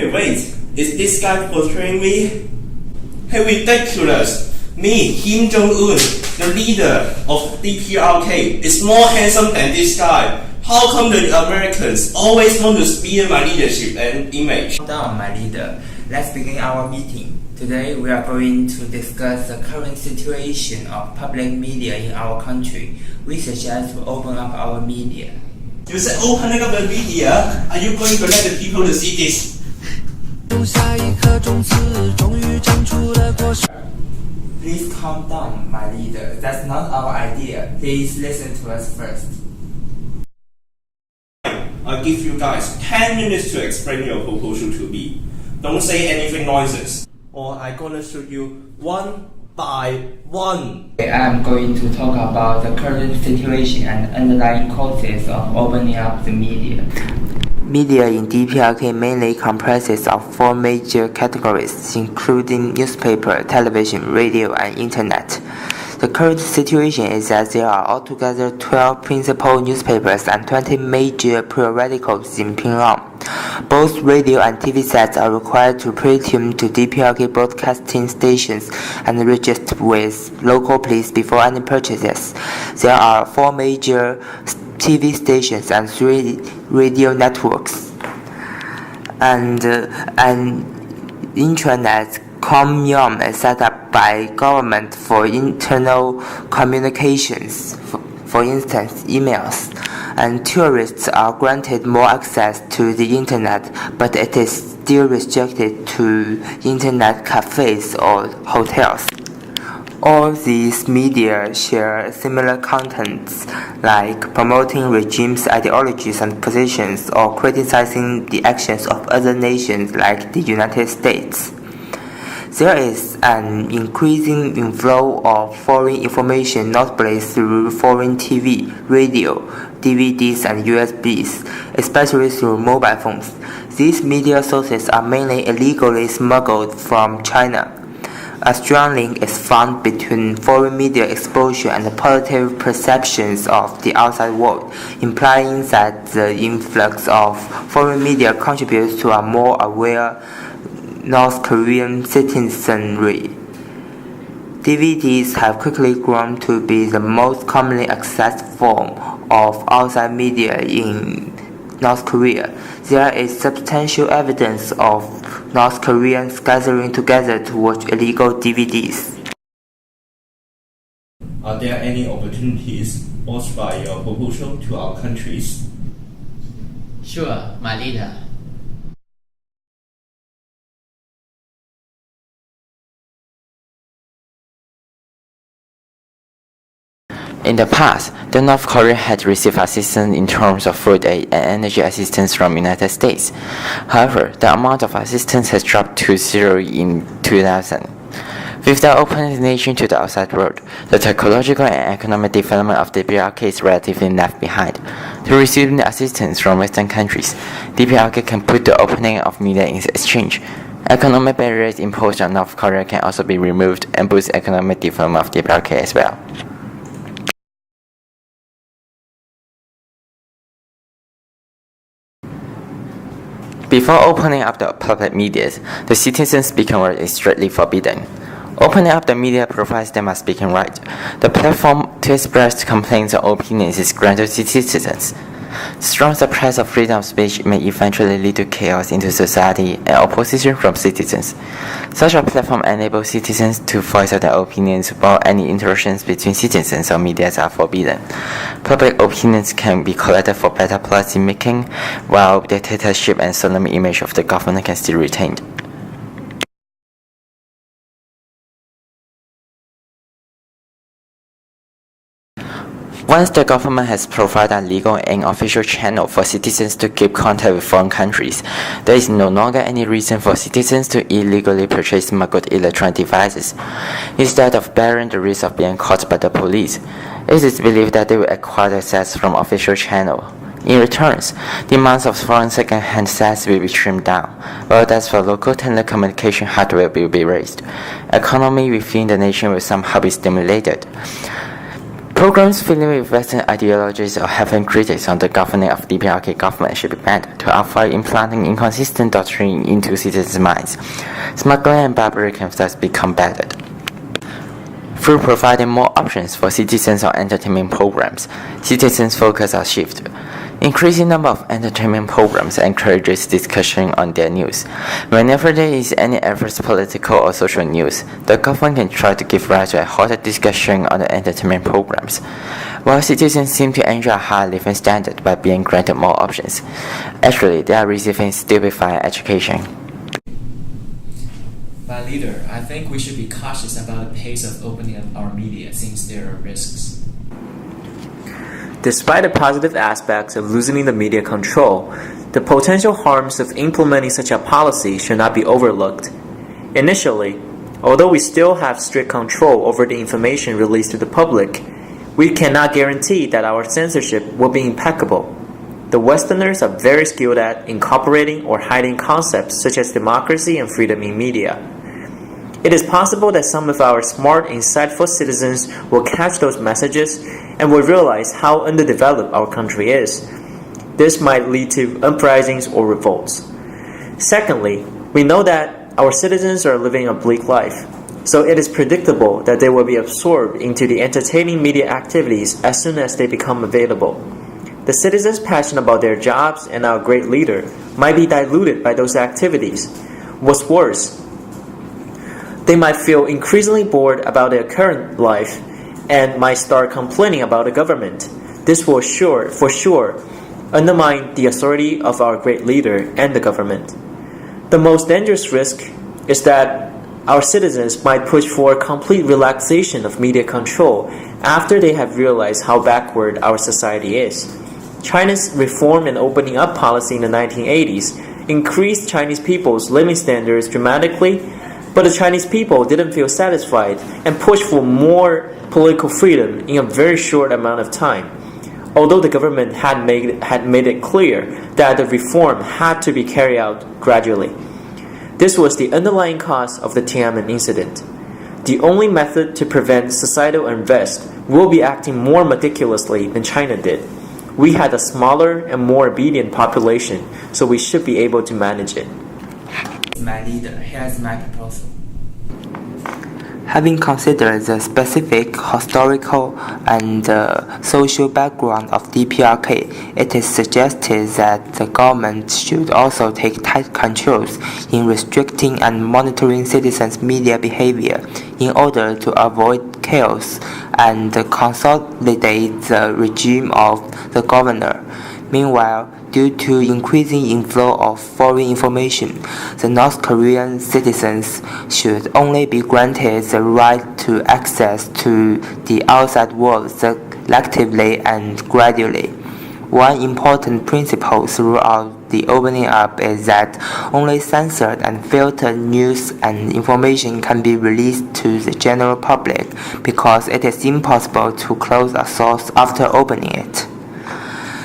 Hey wait, is this guy portraying me? Hey ridiculous! Me, Kim Jong-un, the leader of DPRK, is more handsome than this guy. How come the Americans always want to smear my leadership and image? Calm down, my leader. Let's begin our meeting. Today we are going to discuss the current situation of public media in our country. We suggest to open up our media. You said opening up the media? Are you going to let the people to see this? Please calm down, my leader. That's not our idea. Please listen to us first. I'll give you guys 10 minutes to explain your proposal to me. Don't say anything noises, or I'm gonna shoot you one by one. I am going to talk about the current situation and underlying causes of opening up the media. Media in DPRK mainly comprises of four major categories, including newspaper, television, radio, and internet. The current situation is that there are altogether 12 principal newspapers and 20 major periodicals in Pyongyang. Both radio and TV sets are required to pre-tune to DPRK broadcasting stations and register with local police before any purchases. There are 4 major TV stations and 3 radio networks, and an intranet commune is set up by government for internal communications, for instance, emails, and tourists are granted more access to the internet, but it is still restricted to internet cafes or hotels. All these media share similar contents, like promoting regimes' ideologies and positions or criticizing the actions of other nations like the United States. There is an increasing inflow of foreign information, notably through foreign TV, radio, DVDs, and USBs, especially through mobile phones. These media sources are mainly illegally smuggled from China. A strong link is found between foreign media exposure and the positive perceptions of the outside world, implying that the influx of foreign media contributes to a more aware North Korean citizenry. DVDs have quickly grown to be the most commonly accessed form of outside media in North Korea. There is substantial evidence of North Koreans gathering together to watch illegal DVDs. Are there any opportunities offered by your proposal to our countries? Sure, my leader. In the past, the North Korea had received assistance in terms of food aid and energy assistance from the United States. However, the amount of assistance has dropped to 0 in 2000. With the opening of the nation to the outside world, the technological and economic development of the DPRK is relatively left behind. To receive the assistance from Western countries, DPRK can put the opening of media in exchange. Economic barriers imposed on North Korea can also be removed and boost economic development of DPRK as well. Before opening up the public media, the citizens' speaking right is strictly forbidden. Opening up the media provides them a speaking right. The platform to express complaints or opinions is granted to citizens. Strong suppression of freedom of speech may eventually lead to chaos into society and opposition from citizens. Such a platform enables citizens to voice out their opinions while any interactions between citizens or media are forbidden. Public opinions can be collected for better policy making, while the dictatorship and solemn image of the government can still be retained. Once the government has provided a legal and official channel for citizens to keep contact with foreign countries, there is no longer any reason for citizens to illegally purchase smuggled electronic devices. Instead of bearing the risk of being caught by the police, it is believed that they will acquire access from official channel. In return, demands of foreign second-hand sets will be trimmed down, while those for local telecommunication hardware will be raised. Economy within the nation will somehow be stimulated. Programs filled with Western ideologies or having critics on the governing of DPRK government should be banned to avoid implanting inconsistent doctrine into citizens' minds. Smuggling and bribery can thus be combated. Through providing more options for citizens on entertainment programs, citizens' focus are shifted. Increasing number of entertainment programs encourages discussion on their news. Whenever there is any adverse political or social news, the government can try to give rise to a hotter discussion on the entertainment programs. While citizens seem to enjoy a higher living standard by being granted more options, actually they are receiving stupefying education. My leader, I think we should be cautious about the pace of opening up our media since there are risks. Despite the positive aspects of loosening the media control, the potential harms of implementing such a policy should not be overlooked. Initially, although we still have strict control over the information released to the public, we cannot guarantee that our censorship will be impeccable. The Westerners are very skilled at incorporating or hiding concepts such as democracy and freedom in media. It is possible that some of our smart, insightful citizens will catch those messages and will realize how underdeveloped our country is. This might lead to uprisings or revolts. Secondly, we know that our citizens are living a bleak life, so it is predictable that they will be absorbed into the entertaining media activities as soon as they become available. The citizens' passion about their jobs and our great leader might be diluted by those activities. What's worse, they might feel increasingly bored about their current life and might start complaining about the government. This will for sure undermine the authority of our great leader and the government. The most dangerous risk is that our citizens might push for complete relaxation of media control after they have realized how backward our society is. China's reform and opening up policy in the 1980s increased Chinese people's living standards dramatically, but the Chinese people didn't feel satisfied and pushed for more political freedom in a very short amount of time, although the government had made it clear that the reform had to be carried out gradually. This was the underlying cause of the Tiananmen incident. The only method to prevent societal unrest will be acting more meticulously than China did. We had a smaller and more obedient population, so we should be able to manage it. My leader, here's my proposal. Having considered the specific historical and social background of DPRK, it is suggested that the government should also take tight controls in restricting and monitoring citizens' media behavior in order to avoid chaos and consolidate the regime of the governor. Meanwhile, due to increasing inflow of foreign information, the North Korean citizens should only be granted the right to access to the outside world selectively and gradually. One important principle throughout the opening up is that only censored and filtered news and information can be released to the general public because it is impossible to close a source after opening it.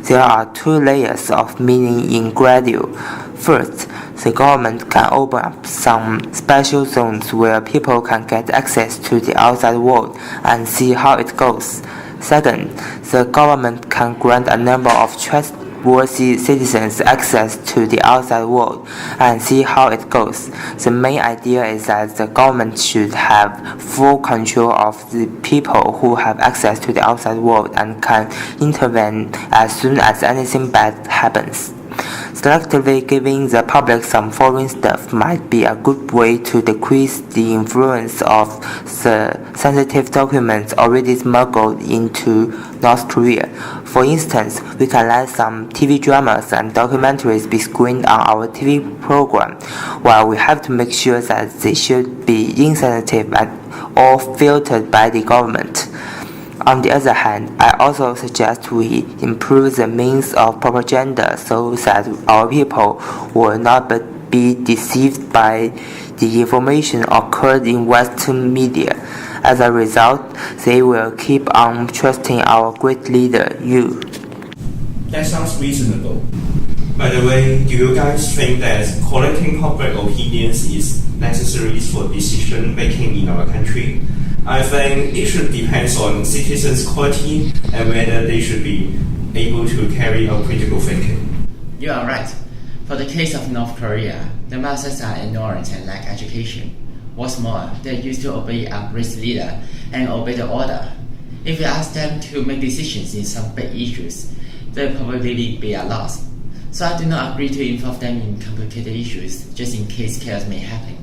There are two layers of meaning in gradual. First, the government can open up some special zones where people can get access to the outside world and see how it goes. Second, the government can grant a number of trustworthy citizens access to the outside world and see how it goes. The main idea is that the government should have full control of the people who have access to the outside world and can intervene as soon as anything bad happens. Selectively giving the public some foreign stuff might be a good way to decrease the influence of the sensitive documents already smuggled into North Korea. For instance, we can let some TV dramas and documentaries be screened on our TV program, while we have to make sure that they should be insensitive and or filtered by the government. On the other hand, I also suggest we improve the means of propaganda so that our people will not be deceived by the information occurred in Western media. As a result, they will keep on trusting our great leader, you. That sounds reasonable. By the way, do you guys think that collecting public opinions is necessary for decision making in our country? I think it should depend on citizens' quality and whether they should be able to carry out critical thinking. You are right. For the case of North Korea, the masses are ignorant and lack education. What's more, they used to obey a great leader and obey the order. If we ask them to make decisions in some big issues, there will probably be a loss. So I do not agree to involve them in complicated issues just in case chaos may happen.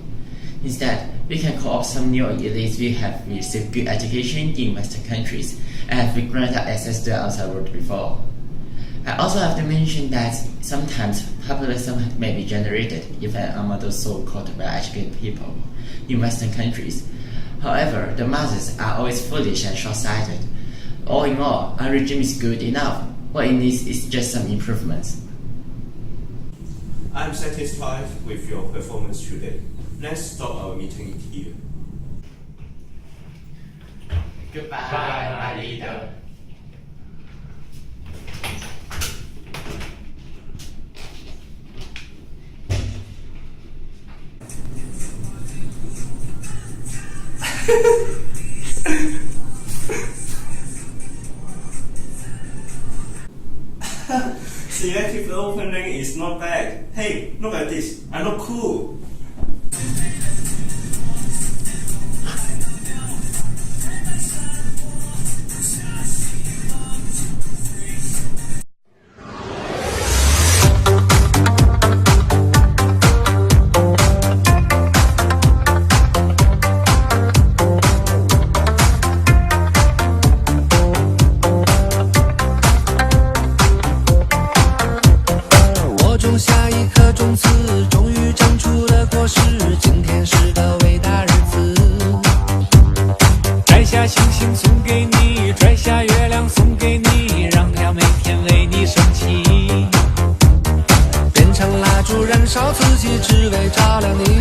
Instead, we can co-opt some new elites who have received good education in Western countries and have been granted access to the outside world before. I also have to mention that sometimes populism may be generated even among those so-called well-educated people in Western countries. However, the masses are always foolish and short-sighted. All in all, our regime is good enough. What it needs is just some improvements. I'm satisfied with your performance today. Let's stop our meeting here. Goodbye, my leader. Selective opening is not bad. Hey, look at this. I look cool.星星送给你，摘下月亮送给你，让它每天为你升起，变成蜡烛燃烧自己，只为照亮你。